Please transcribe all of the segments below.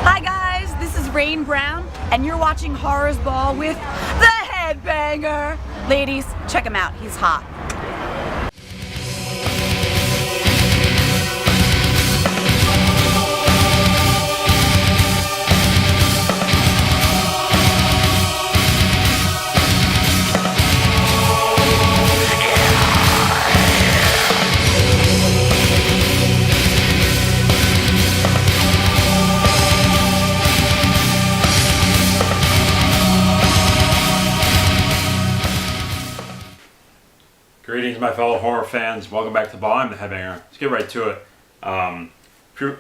Hi guys, this is Rain Brown, and you're watching Horrors Ball with the Headbanger. Ladies, check him out, he's hot. Greetings, my fellow horror fans. Welcome back to the Ball. I'm the Headbanger. Let's get right to it. A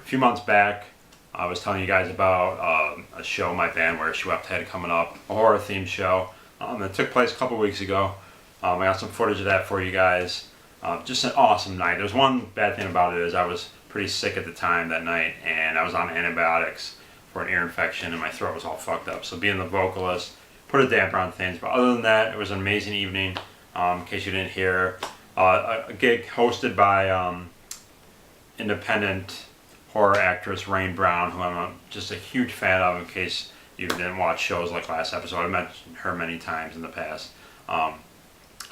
few months back, I was telling you guys about a show my band, Where She Wept, had coming up, a horror-themed show that took place a couple weeks ago. I got some footage of that for you guys. Just an awesome night. There's one bad thing about it is I was pretty sick at the time that night, and I was on antibiotics for an ear infection, and my throat was all fucked up. So being the vocalist put a damper on things. But other than that, it was an amazing evening. In case you didn't hear, a gig hosted by independent horror actress Rain Brown, who I'm just a huge fan of. In case you didn't watch shows like last episode, I mentioned her many times in the past. And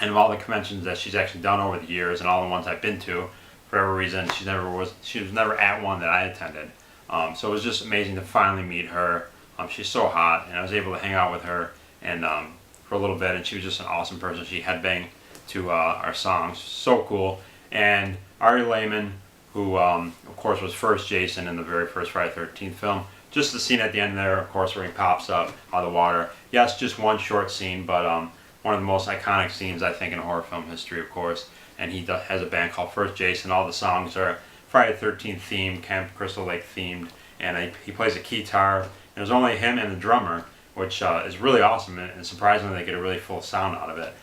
of all the conventions that she's actually done over the years, and all the ones I've been to, for whatever reason, she was never at one that I attended. So it was just amazing to finally meet her. She's so hot, and I was able to hang out with her and for a little bit, and she was just an awesome person. She headbanged to our songs, so cool. And Ari Lehman, who of course was first Jason in the very first Friday the 13th film. Just the scene at the end there, of course, where he pops up out of the water. Yes, just one short scene, but one of the most iconic scenes, I think, in horror film history, of course. And he has a band called First Jason. All the songs are Friday the 13th themed, Camp Crystal Lake themed, and he plays a guitar. It was only him and the drummer, which is really awesome, and surprisingly they get a really full sound out of it.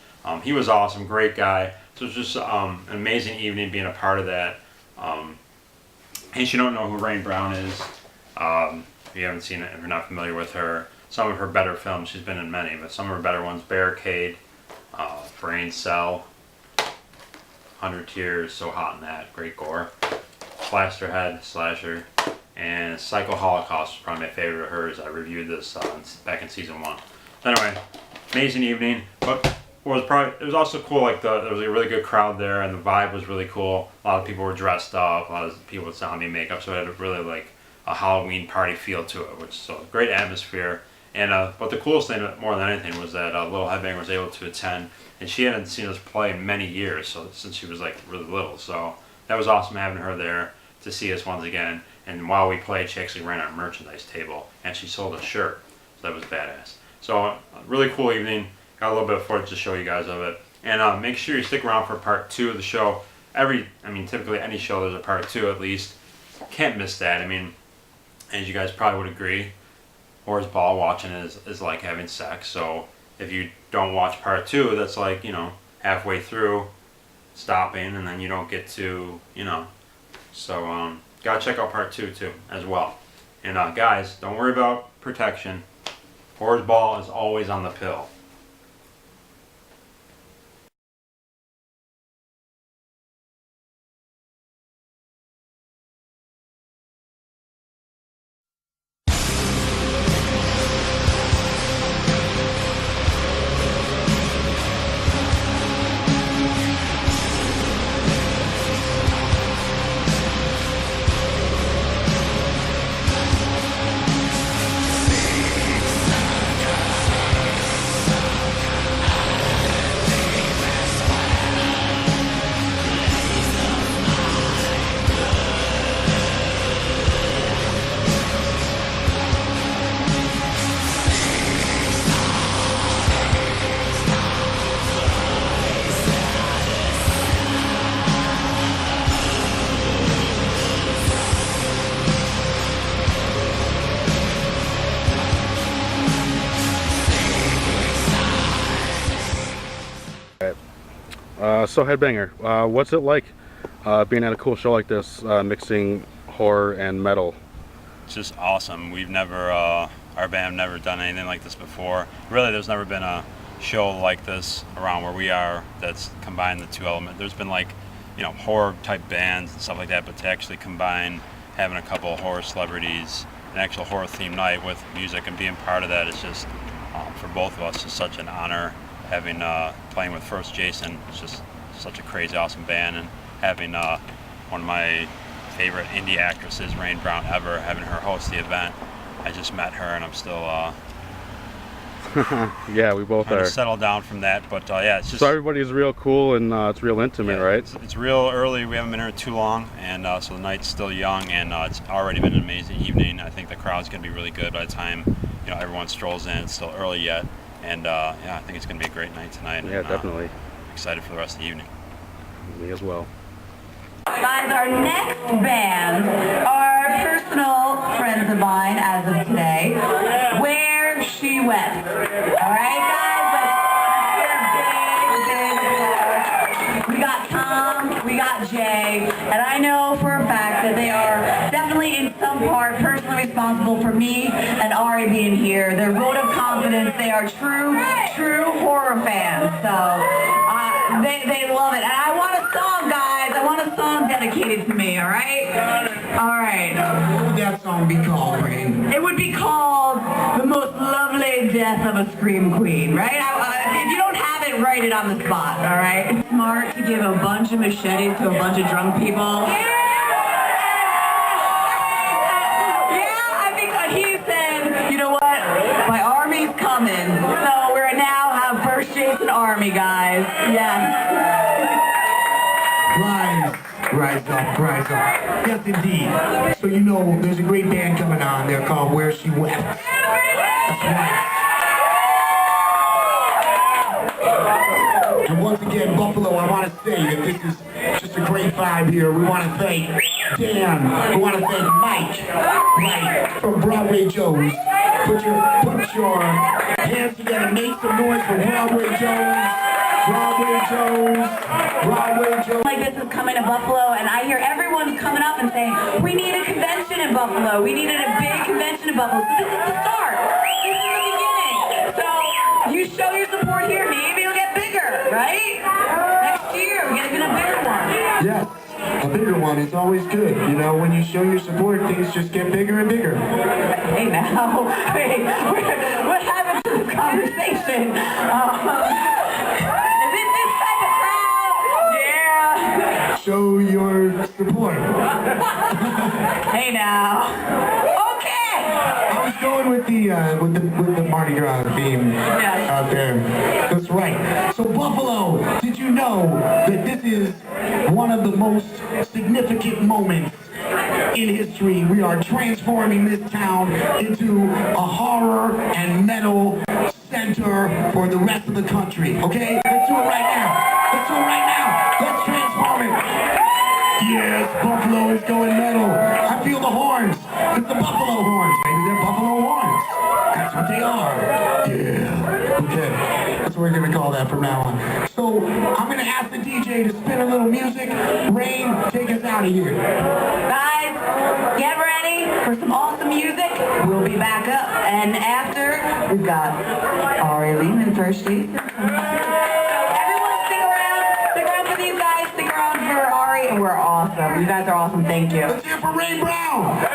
He was awesome, great guy. So it was just an amazing evening being a part of that. In case you don't know who Rain Brown is, if you haven't seen it, if you're not familiar with her, some of her better films, she's been in many, but some of her better ones: Barricade, Brain Cell, 100 Tears, so hot in that, great gore, Plasterhead, Slasher, and Psycho Holocaust was probably my favorite of hers. I reviewed this back in season 1. Anyway, amazing evening. But it was also cool. Like there was a really good crowd there, and the vibe was really cool. A lot of people were dressed up. A lot of people with zombie makeup, so it had a really like a Halloween party feel to it, which so great atmosphere. And but the coolest thing, more than anything, was that Little Headbanger was able to attend, and she hadn't seen us play in many years, so since she was like really little. So that was awesome having her there to see us once again. And while we played, she actually ran our merchandise table, and she sold a shirt. So that was badass. So a really cool evening. Got a little bit of footage to show you guys of it. And make sure you stick around for part 2 of the show. Typically any show there's a part 2 at least. Can't miss that. I mean, as you guys probably would agree, Horrors Ball watching is like having sex. So if you don't watch part 2, that's like, halfway through stopping, and then you don't get to, So gotta check out part 2 too, as well. And guys, don't worry about protection. Horrors Ball is always on the pill. So Headbanger, what's it like being at a cool show like this, mixing horror and metal? It's just awesome. We've never, our band never done anything like this before. Really, there's never been a show like this around where we are that's combined the two elements. There's been like, horror type bands and stuff like that, but to actually combine having a couple of horror celebrities actual horror themed night with music, and being part of that is just for both of us is such an honor. Having playing with First Jason, it's just such a crazy awesome band, and having one of my favorite indie actresses, Rain Brown, ever, having her host the event. I just met her, and I'm still Yeah, we both trying are. to settle down from that. But yeah, it's just So everybody's real cool and it's real intimate, yeah, right? It's real early. We haven't been here too long, and so the night's still young, and it's already been an amazing evening. I think the crowd's going to be really good by the time everyone strolls in. It's still early yet, and yeah, I think it's going to be a great night tonight. Yeah, and, definitely. Excited for the rest of the evening. Me as well. Guys, our next band are personal friends of mine as of today. Where She Went. Alright, guys? Let's give a big, big applause. We got Tom, we got Jay, and I know for a fact that they are definitely in some part personally responsible for me and Ari being here. Their vote of confidence, they are true horror fans. So, they love it. And I want a song, guys. I want a song dedicated to me, alright? Alright. What would that song be called, Rain? It would be called The Most Lovely Death of a Scream Queen, right? If you don't have it, write it on the spot, alright? It's smart to give a bunch of machetes to a bunch of drunk people. Yeah, I think what he said, you know what? My army's coming. So we're now have First Jason Army, guys. Yes. Rise up, rise up. Yes, indeed. So you know, there's a great band coming on. They're called Where She Went. That's right. And once again, Buffalo, I want to say that this is just a great vibe here. We want to thank Dan. We want to thank Mike from Broadway Joe's. Put your hands together, make some noise for Broadway Joe's. Broadway Joe's. Broadway Joe's. Like this is coming to Buffalo, and I hear everyone's coming up and saying, we need a convention in Buffalo. We needed a big convention in Buffalo. So this is the start. This is the beginning. So you show your support here, maybe it'll get bigger, right? Next year, we get even a bigger one. Yes, a bigger one is always good. You know, when you show your support, things just get bigger and bigger. Hey now, wait, what happened to this conversation? Is it this type of crowd? Yeah. Show your support. Hey now. Okay. I was going with the Mardi Gras theme out there. That's right. So Buffalo, did you know that this is one of the most significant moments in history? We are transforming this town into a horror and metal center for the rest of the country. Okay? Let's do it right now. Let's do it right now. Let's transform it. Yes, Buffalo is going metal. I feel the horns. It's the Buffalo horns. Maybe they're Buffalo horns. That's what they are. Yeah. Okay. That's what we're going to call that from now on. So, I'm going to ask the DJ to spin a little music. Rain, take us out of here. Guys, get ready for some awesome music. We'll be back up. And after, we've got Ari Lehman First Jason. Everyone stick around. Stick around for these guys. Stick around for Ari. And we're awesome. You guys are awesome. Thank you. Let's hear it for Rain Brown.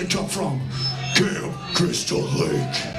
they come from? Camp Crystal Lake.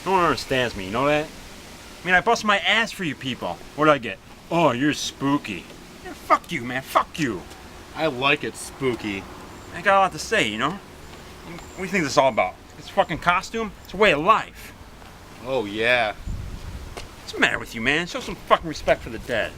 No one understands me, you know that? I mean, I bust my ass for you people. What did I get? Oh, you're spooky. Yeah, fuck you, man. Fuck you. I like it spooky. I got a lot to say, you know? What do you think this is all about? It's a fucking costume? It's a way of life. Oh yeah. What's the matter with you, man? Show some fucking respect for the dead.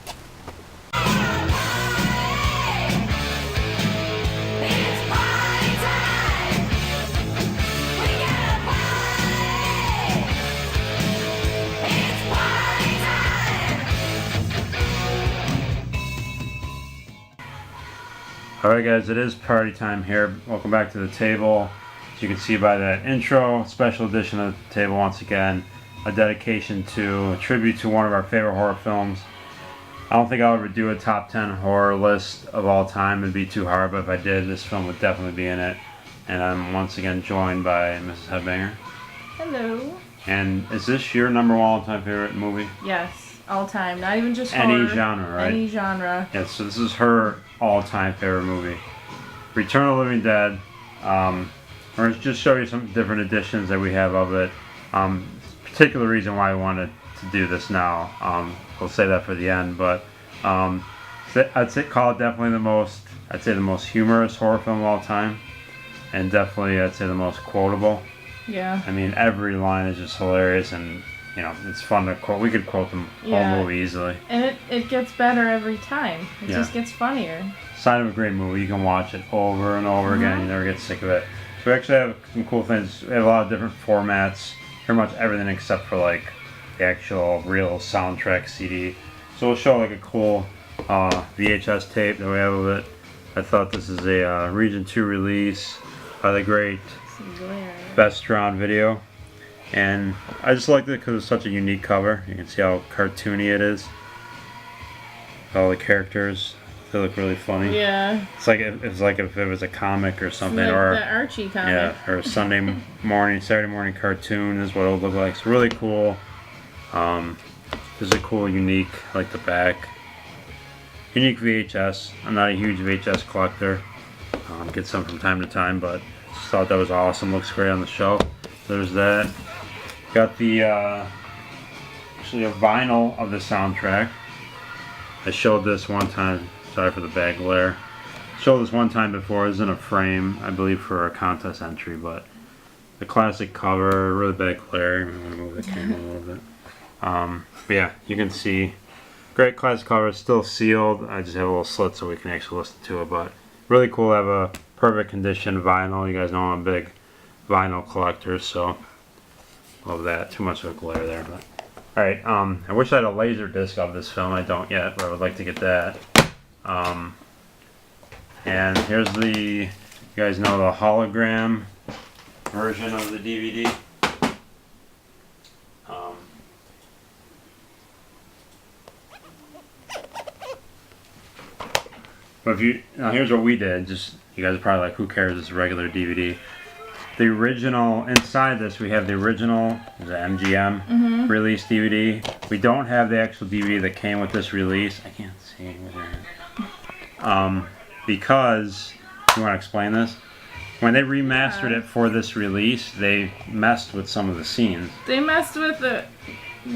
Alright guys, it is party time here. Welcome back to the table. As you can see by that intro, special edition of the table once again. A dedication to, a tribute to one of our favorite horror films. I don't think I'll ever do a top 10 horror list of all time. It'd be too hard, but if I did, this film would definitely be in it. And I'm once again joined by Mrs. Headbanger. Hello. And is this your number one all-time favorite movie? Yes, all time. Not even just Any horror. genre, right? Any genre. Yeah, so this is her all-time favorite movie. Return of the Living Dead. We're going to just show you some different editions that we have of it. Particular reason why I wanted to do this now. We'll say that for the end, but I'd say call it definitely the most humorous horror film of all time, and definitely I'd say the most quotable. Yeah. I mean, every line is just hilarious, and you know, it's fun to quote. We could quote them whole movie easily. And it gets better every time. It just gets funnier. Sign of a great movie. You can watch it over and over again. You never get sick of it. So we actually have some cool things. We have a lot of different formats. Pretty much everything except for like the actual real soundtrack CD. So we'll show like a cool VHS tape that we have of it. I thought this is a Region 2 release by the great Vestron Video. And I just liked it because it's such a unique cover. You can see how cartoony it is. All the characters, they look really funny. Yeah. It's like if it was a comic or something, Like or the Archie comic. yeah, or a Saturday morning cartoon is what it would look like. It's really cool. This is a cool, unique, I like the back. Unique VHS. I'm not a huge VHS collector. Get some from time to time, but just thought that was awesome. Looks great on the shelf. There's that. Got the actually a vinyl of the soundtrack. I showed this one time. Sorry for the bad glare. Showed this one time before. It was in a frame, I believe, for a contest entry, but the classic cover, really bad glare. I'm gonna move the camera a little bit. But yeah, you can see great classic cover. It's still sealed. I just have a little slit so we can actually listen to it, but really cool to have a perfect condition vinyl. You guys know I'm a big vinyl collector, so love that. Too much of a glare there, but alright. I wish I had a laser disc of this film. I don't yet, but I would like to get that. And here's you guys know the hologram version of the DVD. But here's what we did. Just, you guys are probably like, who cares? It's a regular DVD. The original, inside this we have the original, the MGM release DVD. We don't have the actual DVD that came with this release. I can't see because, you want to explain this? When they remastered it for this release, they messed with some of the scenes. They messed with it.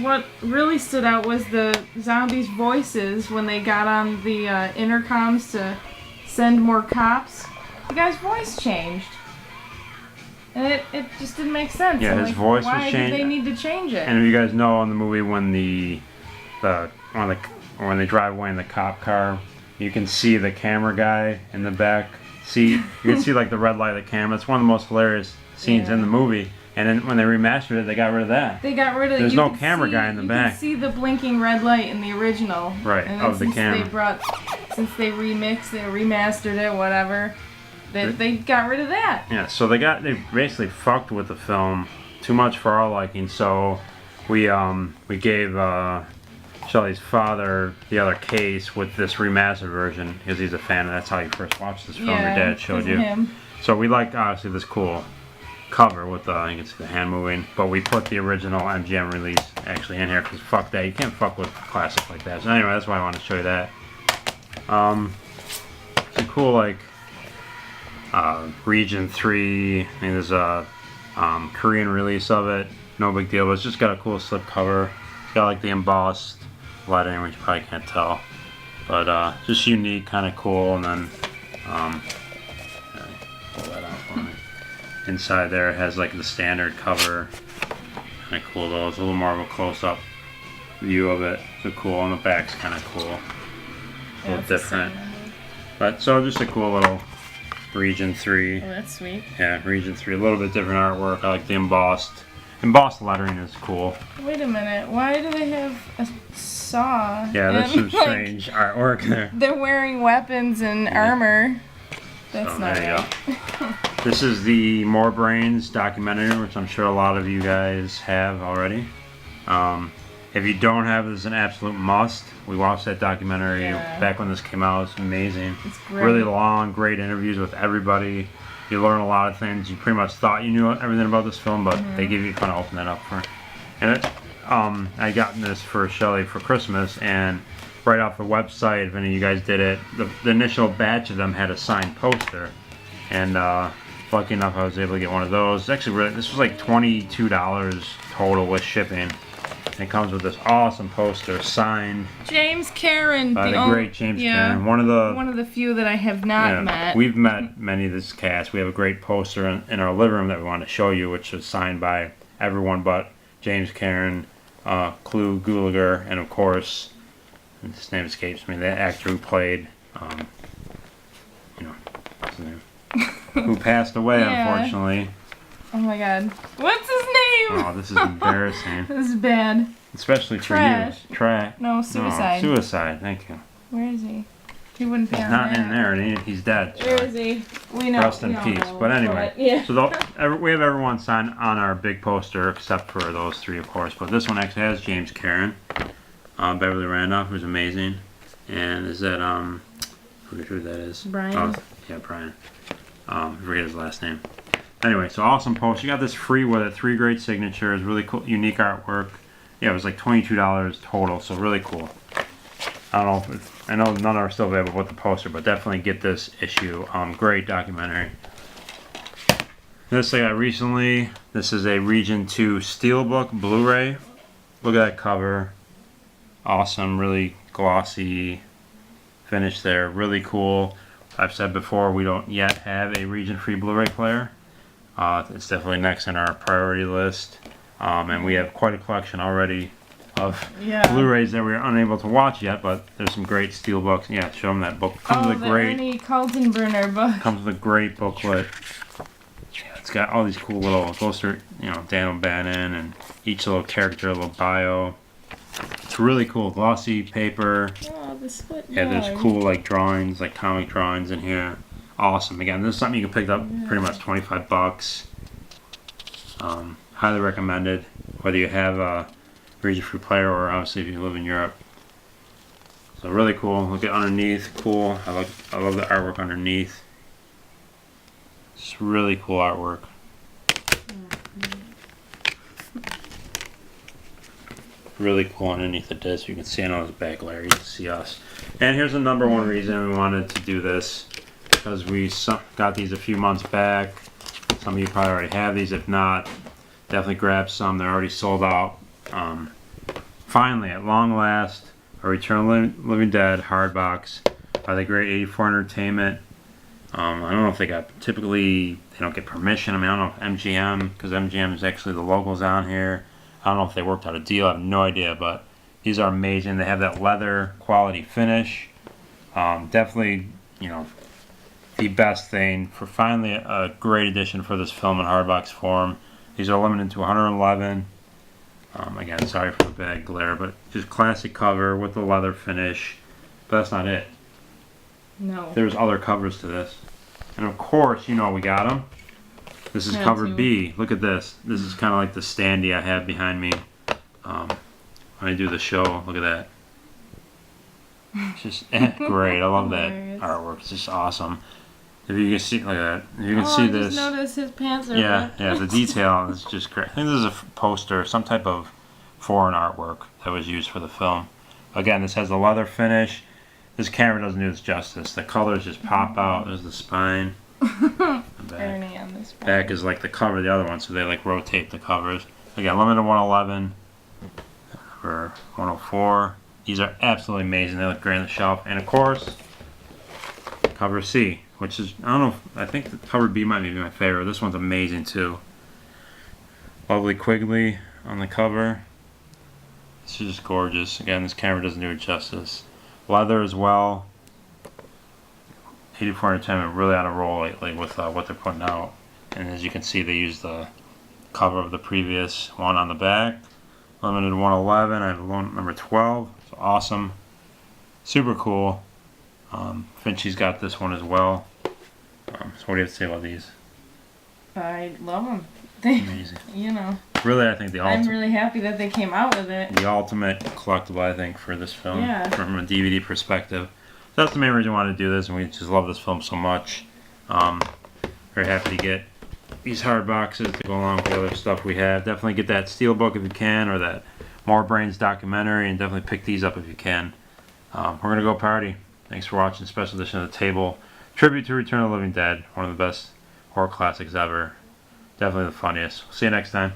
What really stood out was the zombies' voices when they got on the intercoms to send more cops. The guy's voice changed. And it just didn't make sense. Yeah, his voice was changed. Why did they need to change it? And if you guys know in the movie when when they drive away in the cop car, you can see the camera guy in the back seat. You can see like the red light of the camera. It's one of the most hilarious scenes in the movie And then when they remastered it, they got rid of that. They got rid of. There's you no could camera see- guy in the you back. can see the blinking red light in the original. Right, And then of the since camera. since they remixed it, remastered it, whatever, they got rid of that. Yeah, so they basically fucked with the film too much for our liking. So we gave Shelley's father the other case with this remastered version because he's a fan, and that's how you first watched this film. Your dad showed 'cause you. of him. So we liked obviously this cool cover with you can see the hand moving, but we put the original MGM release actually in here because fuck that, you can't fuck with classic like that. So anyway, that's why I wanted to show you that. It's a cool like Region 3. I mean, there's a Korean release of it. No big deal, but it's just got a cool slip cover. It's got like the embossed lettering, which you probably can't tell, but just unique, kind of cool. And then pull that out for me. Inside there it has like the standard cover. Kind of cool though. It's a little more of a close-up view of it. So cool. And the back's kind of cool. A little different. But so just a cool little Region 3. Oh, that's sweet. Yeah, Region 3. A little bit different artwork. I like the embossed lettering is cool. Wait a minute. Why do they have a saw? Yeah, that's and, some strange artwork there. They're wearing weapons and armor. That's So not there you right. go. This is the More Brains documentary, which I'm sure a lot of you guys have already. If you don't have this, is an absolute must. We watched that documentary back when this came out. It's amazing. It's great. Really long, great interviews with everybody. You learn a lot of things. You pretty much thought you knew everything about this film, but they give you kind of open that up for. And it, I got this for Shelley for Christmas, and right off the website, if any of you guys did it, the initial batch of them had a signed poster, and lucky enough I was able to get one of those. Actually, really, this was like $22 total with shipping. And it comes with this awesome poster signed James Karen. by the great James Karen. One of the few that I have not met. We've met many of this cast. We have a great poster in our living room that we want to show you, which is signed by everyone but James Karen, Clu Gulager, and of course, his name escapes me, the actor who played, what's his name? Who passed away, unfortunately. Oh my god. What's his name? Oh, this is embarrassing. This is bad. Especially for Trash. you. Trash. No, suicide. No, suicide, thank you. Where is he? He wouldn't be He's on not that. in there, and he's dead. Where is he? We know. Rest in we all peace. know, But anyway, yeah. so we have everyone signed on our big poster, except for those three, of course. But this one actually has James Karen, Beverly Randolph, who's amazing, and is that I forget who that is. Brian. Oh, yeah, Brian. I forget his last name. Anyway, so awesome poster. You got this free with it. 3 great signatures. Really cool, unique artwork. Yeah, it was like $22 total, so really cool. I don't know I know none are still available with the poster, but definitely get this issue. Great documentary. This I got recently. This is a Region 2 Steelbook Blu-ray. Look at that cover. Awesome, really glossy finish there. Really cool. I've said before, we don't yet have a Region Free Blu-ray player. It's definitely next on our priority list. And we have quite a collection already of Blu-rays that we are unable to watch yet, but there's some great steelbooks. Yeah, show them that book. Comes with a great Ernie Kaltenbrunner book. Comes with a great booklet. It's got all these cool little, goes through, Dan O'Bannon, and each little character, a little bio. It's really cool, glossy paper. Oh, the split Yeah, there's cool like drawings, like comic drawings in here. Awesome. Again, this is something you can pick up pretty much $25. Highly recommended, whether you have a Region Free player or obviously if you live in Europe. So really cool. Look at underneath, cool. I love the artwork underneath. It's really cool artwork. Really cool underneath the disc. You can see on the back layer, you can see us. And here's the number one reason we wanted to do this, because we got these a few months back. Some of you probably already have these. If not, definitely grab some. They're already sold out. Finally, at long last, a Return of the Living Dead hardbox by the great 84 Entertainment. I don't know if they don't get permission. I mean, I don't know if MGM, because MGM is actually the logos on here. I don't know if they worked out a deal. I have no idea, but these are amazing. They have that leather quality finish. Definitely, the best thing for finally a great addition for this film in hardbox form. These are limited to 111. Again, sorry for the bad glare, but just classic cover with the leather finish. But that's not it. No. There's other covers to this. And of course, you know we got them. This is Yeah, cover too. B. Look at this. This is kind of like the standee I have behind me. When I do the show, look at that. It's just great. I love that Hilarious. artwork. It's just awesome. If you can see, look at that. If you can Oh, see I this. just noticed his pants are Yeah, ripped. yeah, the detail is just great. I think this is a poster, some type of foreign artwork that was used for the film. Again, this has a leather finish. This camera doesn't do this justice. The colors just pop out. There's the spine. The back. Irony on this one. Back is like the cover of the other one, so they like rotate the covers. Again, limited 111 for 104. These are absolutely amazing. They look great on the shelf. And of course, cover C, which is, I don't know, I think the cover B might be my favorite. This one's amazing too. Lovely Quigley on the cover. This is just gorgeous. Again, this camera doesn't do it justice. Leather as well. 84 Entertainment really on a roll lately with what they're putting out. And as you can see, they use the cover of the previous one on the back. Limited 111. I have loan number 12. It's awesome. Super cool. Finchy's got this one as well. So what do you have to say about these? I love them. They, Amazing. you know, Really, I think the I'm ultimate. really happy that they came out with it. The ultimate collectible, I think, for this film, Yeah. from a DVD perspective. So that's the main reason we wanted to do this, and we just love this film so much. Very happy to get these hard boxes to go along with the other stuff we have. Definitely get that Steelbook if you can, or that More Brains documentary, and definitely pick these up if you can. We're going to go party. Thanks for watching Special Edition of The Table. Tribute to Return of the Living Dead, one of the best horror classics ever. Definitely the funniest. See you next time.